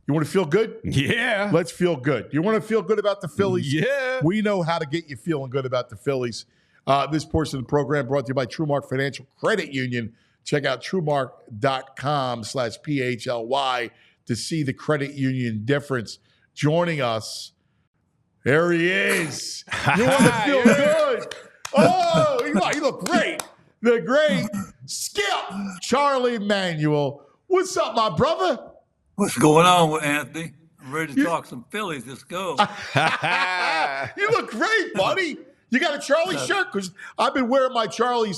You want to feel good? Yeah. Let's feel good. You want to feel good about the Phillies? Yeah. We know how to get you feeling good about the Phillies. This portion of the program brought to you by TrueMark Financial Credit Union. Check out TrueMark.com/PHLY to see the credit union difference. Joining us, there he is. You want to feel good? Oh, you look great. The great Skip Charlie Manuel. What's up, my brother? What's going on with Anthony? I'm ready to talk some Phillies. Let's go. You look great, buddy. You got a Charlie shirt? Because I've been wearing my Charlie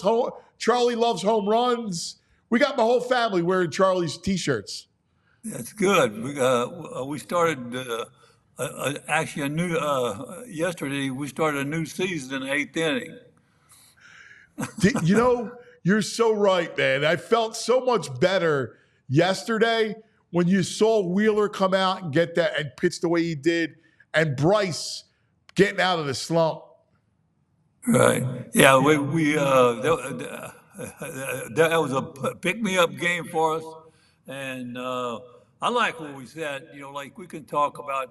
Loves Home Runs. We got my whole family wearing Charlie's T-shirts. That's good. We started yesterday. We started a new season in the 8th inning. You're so right, man. I felt so much better yesterday when you saw Wheeler come out and get that and pitch the way he did, and Bryce getting out of the slump. Right. Yeah. That was a pick-me-up game for us, and I like what we said. Like we can talk about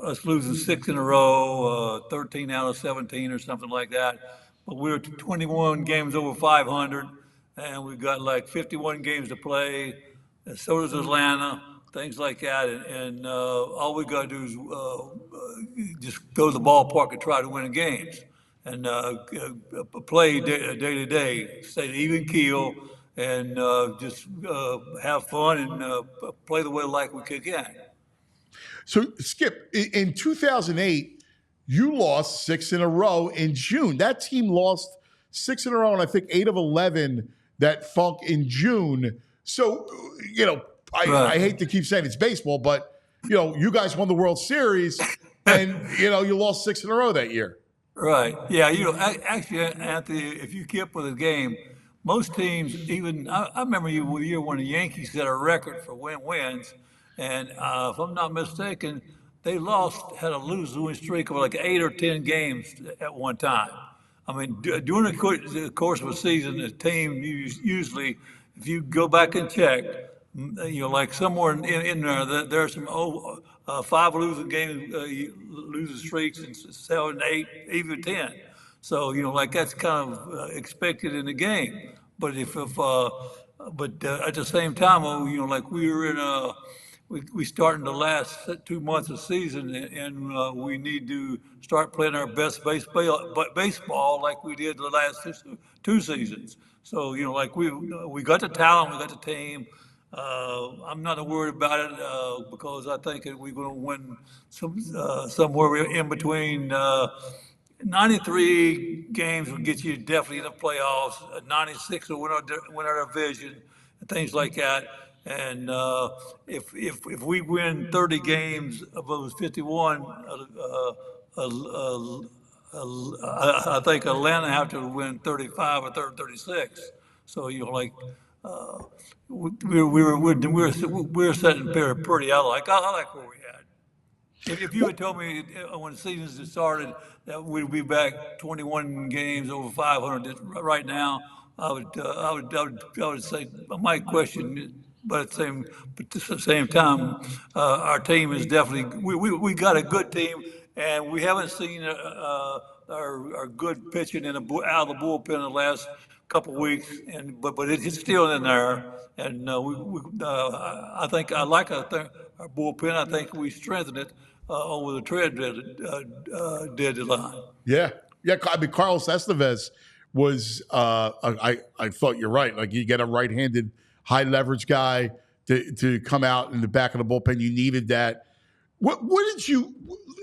us losing 6 in a row, 13 out of 17 or something like that. But we were 21 games over 500, and we've got like 51 games to play. And so does Atlanta, things like that. And all we got to do is just go to the ballpark and try to win games. And play day to day, stay even keel, and just have fun and play the way like we can. So, Skip, in 2008, you lost 6 in a row in June. That team lost 6 in a row, and I think 8 of 11 that funk in June. So, I hate to keep saying it's baseball, but, you guys won the World Series, and, you lost 6 in a row that year. Right. Yeah. Actually, Anthony, if you keep with the game, most teams, even I remember the year when the Yankees set a record for wins, and if I'm not mistaken, they had a losing streak of like 8 or 10 games at one time. I mean, during the course of a season, the team usually, if you go back and check, like somewhere in there, there's some 5 losing games, losing streaks, and 7, 8, even 10. So like that's kind of expected in the game. But at the same time, like we were in we starting the last 2 months of the season, and we need to start playing our best baseball like we did the last 2 seasons. So like we got the talent, we got the team. I'm not worried about it because I think that we're going to win somewhere in between. 93 games will get you definitely in the playoffs. 96 will win our division and things like that. And if we win 30 games of those 51, I think Atlanta have to win 35 or 36. So we're setting pretty. I like where we had. If you had told me when the season started that we'd be back 21 games over 500 right now, I would say I might question. But at the same time, our team is definitely we got a good team, and we haven't seen our good pitching out of the bullpen in the last couple of weeks, but it's still in there, and I think our bullpen. I think we strengthened it over the trade deadline. Yeah. I mean, Carlos Estevez was. I thought you're right. Like you get a right-handed, high leverage guy to come out in the back of the bullpen. You needed that. What did you?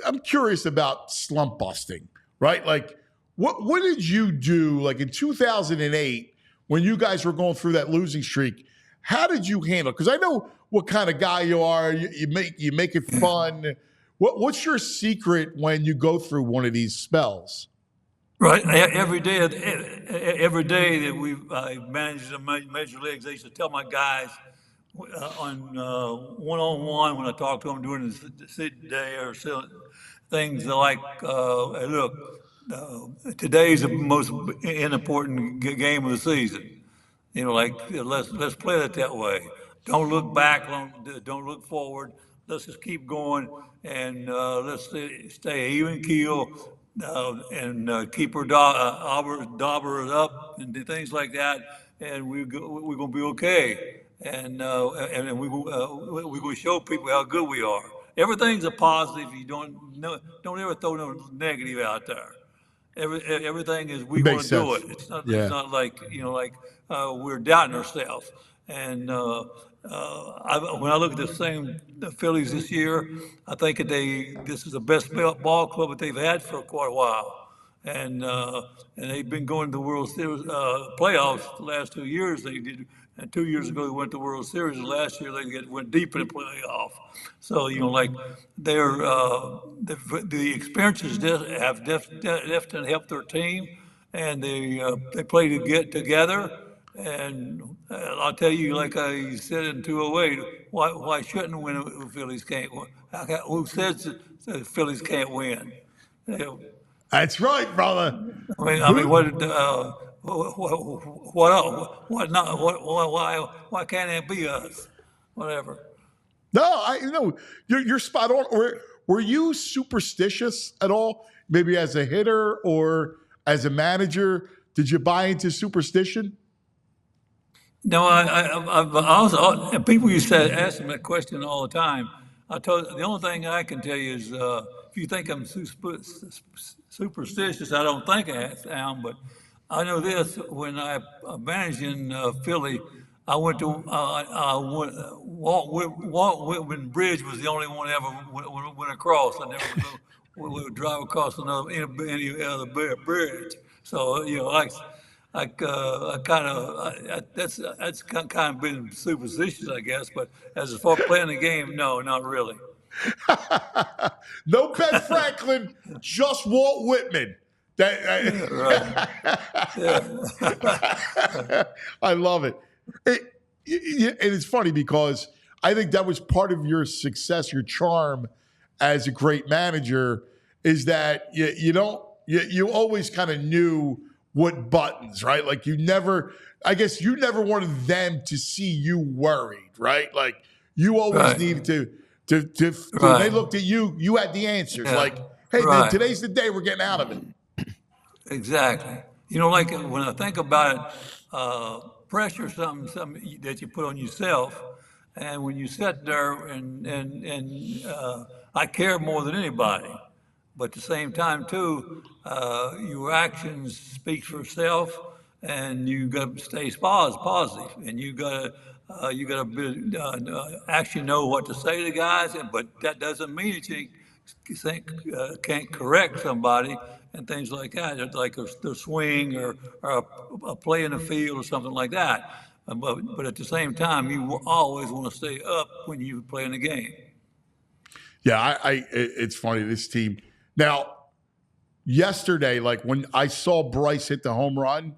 I'm curious about slump busting, right? Like. What did you do, like in 2008, when you guys were going through that losing streak? How did you handle it? Because I know what kind of guy you are. You make it fun. What's your secret when you go through one of these spells? Right. Every day that I managed the major leagues, I used to tell my guys on one-on-one when I talked to them during the sit day or things like, hey, look. Today's the most important game of the season. Let's play it that way. don't look back, don't look forward. Let's just keep going and let's stay even keel and keep our dauber up and things like that, and we're gonna be okay. And we're gonna show people how good we are. Everything's a positive. You don't ever throw no negative out there. Everything is we It want makes to do it. sense. It's Yeah. not like we're doubting ourselves. And when I look at the Phillies this year, I think that this is the best ball club that they've had for quite a while. And they've been going to the World Series playoffs the last 2 years. They did, and 2 years ago they went to the World Series. And last year they went deep in the playoff. So like the experiences have definitely helped their team, and they play to get together. And I'll tell you, like I said in 208, why shouldn't win if the Phillies can't win? Who says the Phillies can't win? You know, That's right, brother. I mean, what not? Why can't it be us? Whatever. No, you're spot on. Were you superstitious at all? Maybe as a hitter or as a manager, did you buy into superstition? No, I also, and people used to ask me that question all the time. The only thing I can tell you is if you think I'm superstitious, I don't think I am, but I know this. When I managed in Philly, I went to Walt Whitman Bridge was the only one ever went across. I never would drive across any other bridge. So I kind of that's kind of been superstitious, I guess. But as far as playing the game, no, not really. No Ben Franklin, just Walt Whitman. Yeah, right. I love it. And it's funny because I think that was part of your success, your charm as a great manager, is that you always kind of knew what buttons, right? Like I guess you never wanted them to see you worried, right? Like you always Right. needed to when they Right. looked at you, you had the answers. Yeah. Like, hey, Right. today's the day we're getting out of it. Exactly. Like when I think about it, pressure is something that you put on yourself, and when you sit there and I care more than anybody, but at the same time too, your actions speak for itself, and you got to stay positive, and you got to actually know what to say to guys, but that doesn't mean that can't correct somebody and things like that, like the swing or a play in the field or something like that. But at the same time, you always want to stay up when you play in the game. Yeah, it's funny, this team. Now, yesterday, like when I saw Bryce hit the home run,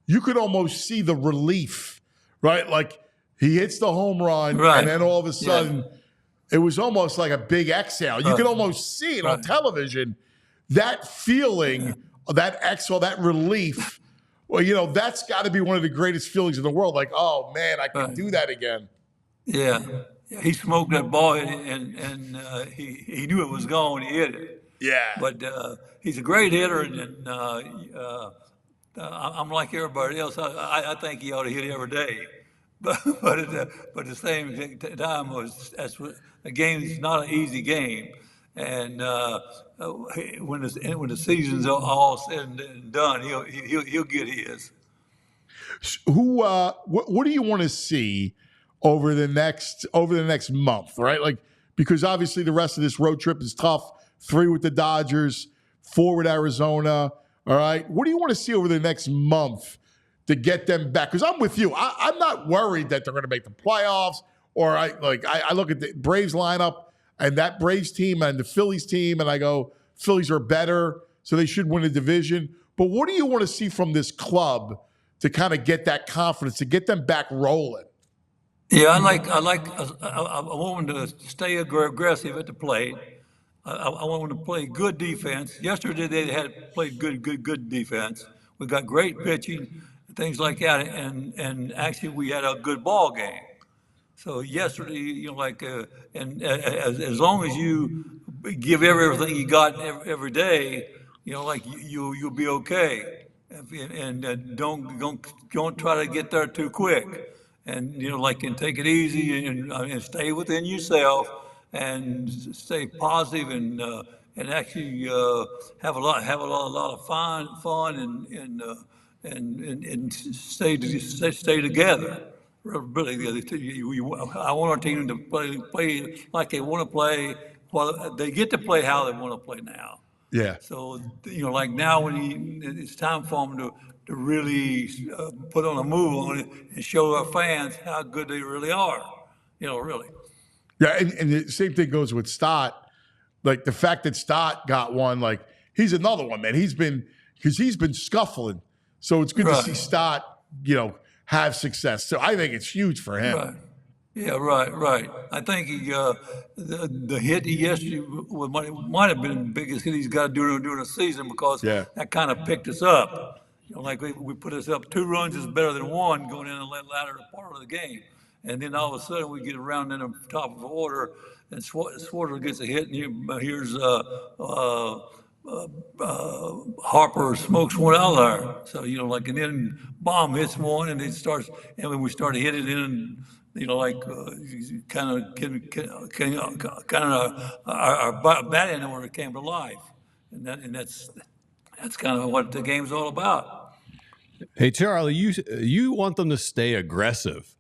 you could almost see the relief, right? Like he hits the home run, Right. and then all of a Yeah. sudden, it was almost like a big exhale. You could almost see it on Right. television. That feeling, that exhale, that relief. Well, that's got to be one of the greatest feelings in the world. Like, oh man, I can Right. do that again. Yeah. He smoked that ball and he knew it was gone. He hit it. Yeah. But he's a great hitter, and I'm like everybody else. I think he ought to hit every day. But at the same time, the game is not an easy game, and when the season's all said and done, he'll get his. What do you want to see over the next month, right? Like, because obviously the rest of this road trip is tough. 3 with the Dodgers, 4 with Arizona. All right. What do you want to see over the next month to get them back? Because I'm with you. I'm not worried that they're going to make the playoffs. Or I look at the Braves lineup and that Braves team and the Phillies team, and I go, Phillies are better, so they should win the division. But what do you want to see from this club to kind of get that confidence, to get them back rolling? Yeah, I want them to stay aggressive at the plate. I want them to play good defense. Yesterday they had played good defense. We got great pitching, things like that, and actually we had a good ball game. So yesterday, and as long as you give everything you got every day, you'll be okay, and don't try to get there too quick, and and take it easy and stay within yourself and stay positive and actually have a lot of fun and stay together. Really, I want our team to play like they want to play. Well, they get to play how they want to play now. Yeah. So like now it's time for them to really put on a move on it and show our fans how good they really are. Really. Yeah, and the same thing goes with Stott. Like the fact that Stott got one, like he's another one, man. He's been scuffling. So it's good to see Right. Stott, have success. So I think it's huge for him. Right. Yeah, right. I think the hit he yesterday might have been the biggest hit he's got during the season because Yeah. that kind of picked us up. Like we put us up 2 runs is better than one going in the latter part of the game. And then all of a sudden we get around in the top of the order and Swarter gets a hit and here's Harper smokes one out there. So, and then Bomb hits one and it starts, and when we start hitting in, kind of our batting order came to life. That's kind of what the game's all about. Hey Charlie, you want them to stay aggressive.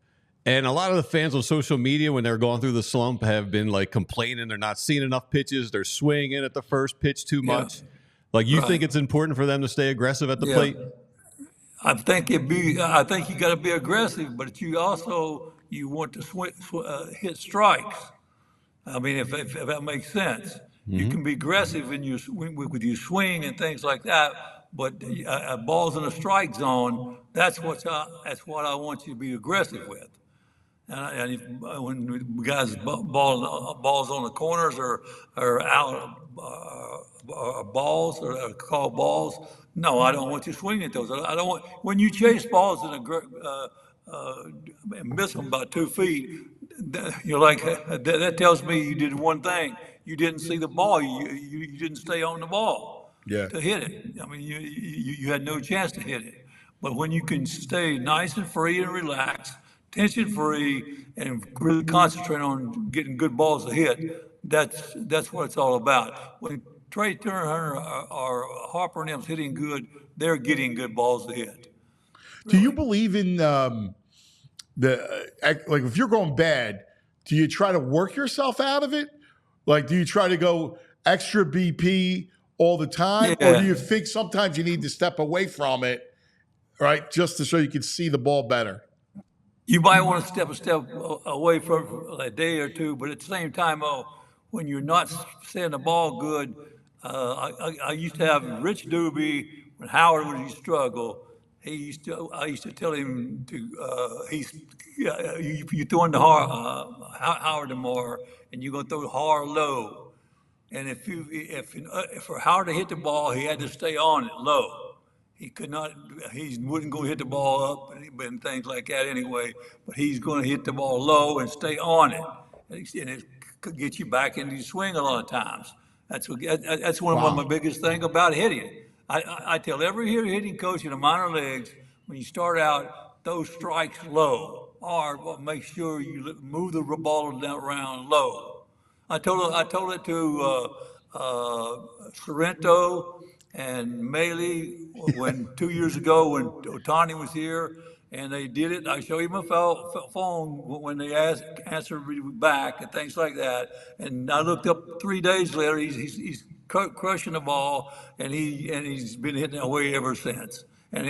And a lot of the fans on social media, when they're going through the slump, have been like complaining they're not seeing enough pitches. They're swinging at the first pitch too much. Like you think it's important for them to stay aggressive at the plate? I think I think you got to be aggressive, but you want to hit strikes. I mean, if that makes sense, you can be aggressive in with your swing and things like that. But balls in a strike zone, that's what I want you to be aggressive with. And when guys balls on the corners or out balls or call balls, no, I don't want you swinging at those. I don't want when you chase balls and miss them by 2 feet. You're like that tells me you did one thing. You didn't see the ball. You didn't stay on the ball to hit it. I mean, you had no chance to hit it. But when you can stay nice and free and relaxed, tension free, and really concentrate on getting good balls to hit, that's what it's all about. When Trey Turner or Harper and them's hitting good, they're getting good balls to hit. Do you believe in like if you're going bad, do you try to work yourself out of it? Like, do you try to go extra BP all the time, or do you think sometimes you need to step away from it, right, just to so you can see the ball better? You might want to step a step away for a day or two, but at the same time, when you're not seeing the ball good, I used to have Rich Doobie when Howard was struggle. I used to tell him to you throwing the Howard tomorrow, and you're gonna throw hard low. And if for Howard to hit the ball, he had to stay on it low. He could not. He wouldn't go hit the ball up and things like that anyway. But he's going to hit the ball low and stay on it, and it could get you back into your swing a lot of times. That's one of my biggest thing about hitting. I tell every hitting coach in the minor leagues when you start out, those strikes low, or make sure you move the ball around low. I told it to Sorrento and Maley when 2 years ago when Otani was here, and they did it. I showed him a phone when they answered me back and things like that. And I looked up 3 days later. He's crushing the ball, and he's been hitting it away ever since. And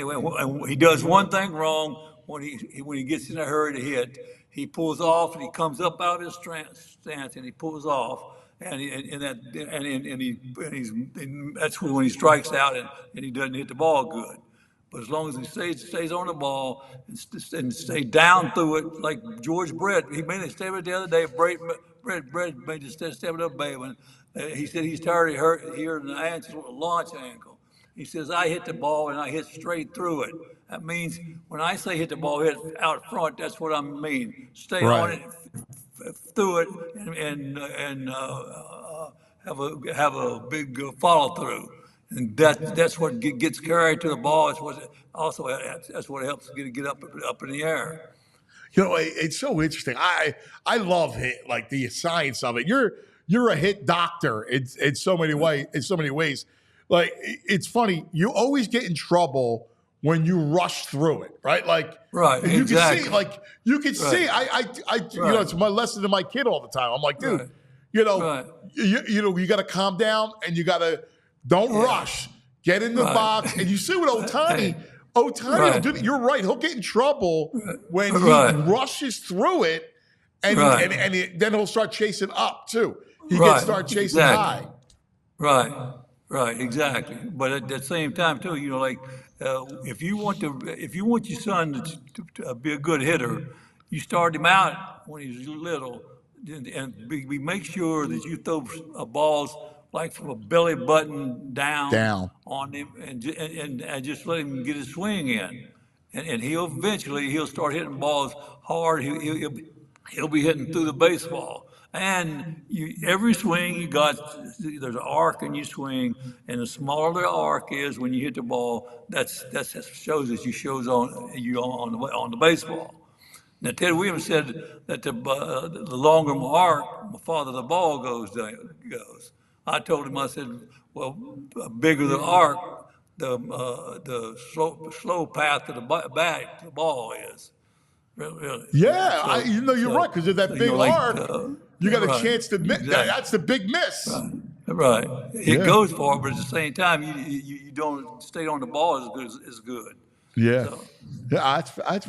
he does one thing wrong when he gets in a hurry to hit. He pulls off and he comes up out of his stance and he pulls off. And that's when he strikes out and he doesn't hit the ball good. But as long as he stays on the ball and stay down through it, like George Brett, he made a statement the other day. Brett made a statement up, when he said he's tired of hearing the launch ankle. He says, I hit the ball and I hit straight through it. That means when I say hit the ball, hit out front, that's what I mean. Stay on Right. it, through it, and have a big follow through. And that's what gets carried to the ball. It's what also that's what helps get up in the air. You know, it's so interesting. I love hit, like the science of it. You're a hit doctor in so many ways. Like it's funny. You always get in trouble when you rush through it, right? Like Right, you exactly. can see. You know, it's my lesson to my kid all the time. I'm like, dude, Right. you know, Right. you got to calm down and you got to don't rush. Get in the Right. box, and you see what Ohtani. Ohtani Right. will do that. You're right. He'll get in trouble when he Right. rushes through it, and Right. then he'll start chasing up too. He Right. can start chasing Exactly. high. Right, exactly. But at the same time, too, you know, like if you want your son to be a good hitter, you start him out when he's little, and make sure that you throw balls like from a belly button down on him, and just let him get his swing in, and he'll start hitting balls hard. He'll be hitting through the baseball. And every swing you got, there's an arc in your swing, and the smaller the arc is when you hit the ball, that shows that you shows on the baseball. Now Ted Williams said that the longer my arc, the farther the ball goes. I told him, I said, well, bigger the arc, the slow path to the bat, the ball is. Really. Yeah, So, you're right because of that big like, arc. You got a right, chance to miss. exactly. That's the big miss. Right. It Yeah. goes far, but at the same time, you don't stay on the ball as good. Yeah. So, Yeah, that's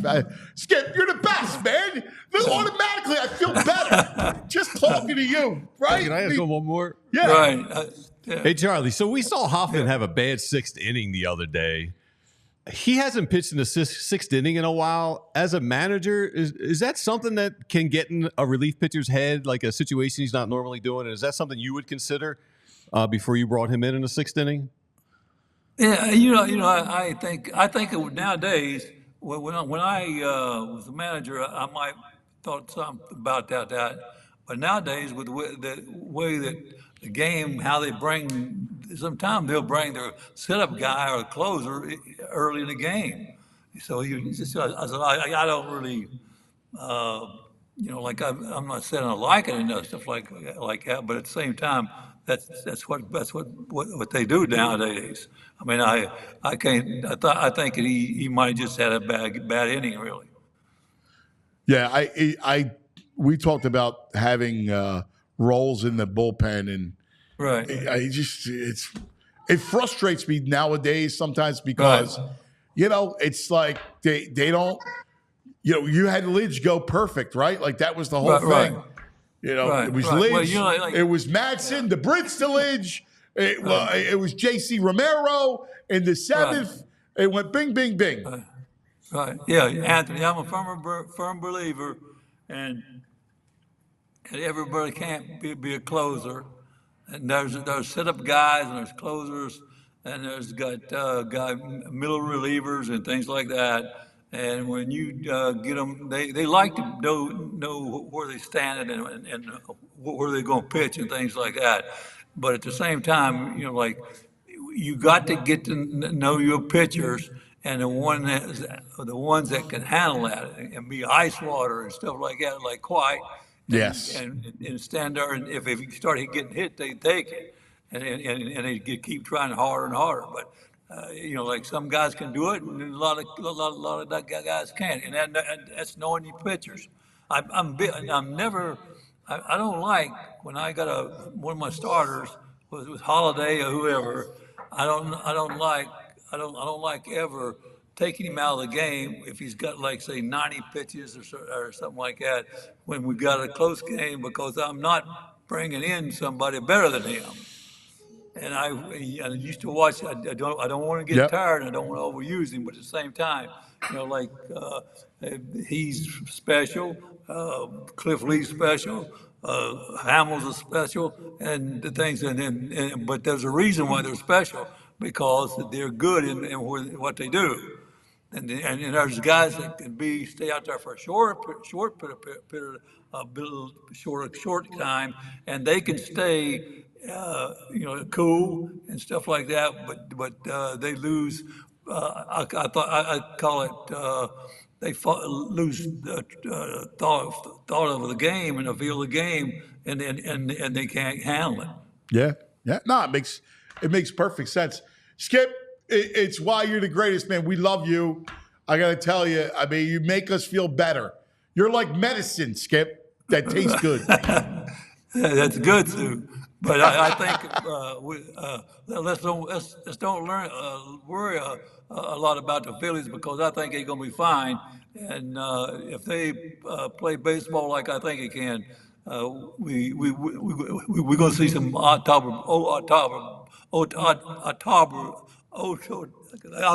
Skip, you're the best, man. Look, automatically, I feel better just talking to you, right? Can I ask one more? Yeah. right. Yeah. Hey, Charlie. So we saw Hoffman have a bad sixth inning the other day. He hasn't pitched in the sixth inning in a while. As a manager, is that something that can get in a relief pitcher's head, like a situation he's not normally doing? And is that something you would consider before you brought him in the sixth inning? Yeah, I think it would nowadays. When I was the manager, I might thought something about that. But nowadays, with the way that the game, how they bring, sometimes they'll bring their setup guy or closer early in the game. So I don't really, like I'm not saying I like it and stuff like that, but at the same time, that's what they do nowadays. I mean, I can't. I think he might have just had a bad inning, really. Yeah, we talked about having roles in the bullpen, and Right. it frustrates me nowadays sometimes because it's like they don't. You had Lidge go perfect, right? Like that was the whole thing. Right. It was right. Lidge. Well, it was Madsen, the Brits to Lidge. It was J.C. Romero in the seventh. It went bing, bing, bing. Right. Yeah, Anthony, I'm a firm believer, and everybody can't be a closer. And there's setup guys, and there's closers, and there's got middle relievers and things like that. And when you get them, they like to know where they stand and where they're going to pitch and things like that. But at the same time, like you got to get to know your pitchers and the ones that can handle that and be ice water and stuff like that, like White. Yes. And stand there, and if you start getting hit, they take it, and they keep trying harder and harder. But like some guys can do it, and a lot of that guys can't, and that's knowing your pitchers. I'm never. I don't like when I got one of my starters was Holiday or whoever. I don't like ever taking him out of the game if he's got like say 90 pitches or something like that when we got a close game, because I'm not bringing in somebody better than him. And I used to watch. I don't want to get tired, and I don't want to overuse him, but at the same time, he's special. Cliff Lee's special. Hamill's is special, and the things. But there's a reason why they're special. because they're good in what they do. And there's guys that can stay out there for a short time, and they can stay, cool and stuff like that. But they lose. I call it. They lose thought of the game and the feel of the game, and they can't handle it. Yeah, yeah. No, it makes perfect sense. Skip, it's why you're the greatest, man. We love you. I got to tell you, I mean, you make us feel better. You're like medicine, Skip, that tastes good. That's good too. But I think let's don't worry a lot about the Phillies, because I think they're going to be fine. And if they play baseball like I think it can, we're going to see some I'll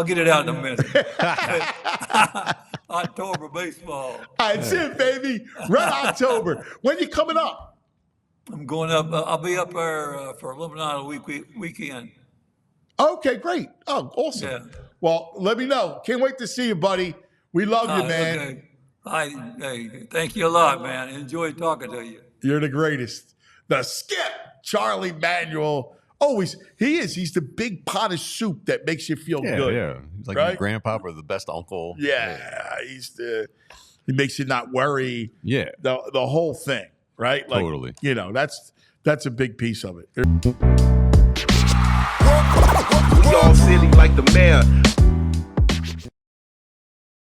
get it out in a minute. October baseball. That's it, baby. Red October. When you coming up? I'm going up. I'll be up there for Alumni weekend. Okay, great. Oh, awesome. Yeah. Well, let me know. Can't wait to see you, buddy. We love you, man. Okay. Hey, thank you a lot, man. Enjoyed talking to you. You're the greatest. The Skip, Charlie Manuel. Always, he is. He's the big pot of soup that makes you feel good. Yeah, he's like your grandpa or the best uncle. Yeah, he makes you not worry. Yeah, the whole thing, right? Like, totally. That's a big piece of it. We all silly like the mayor.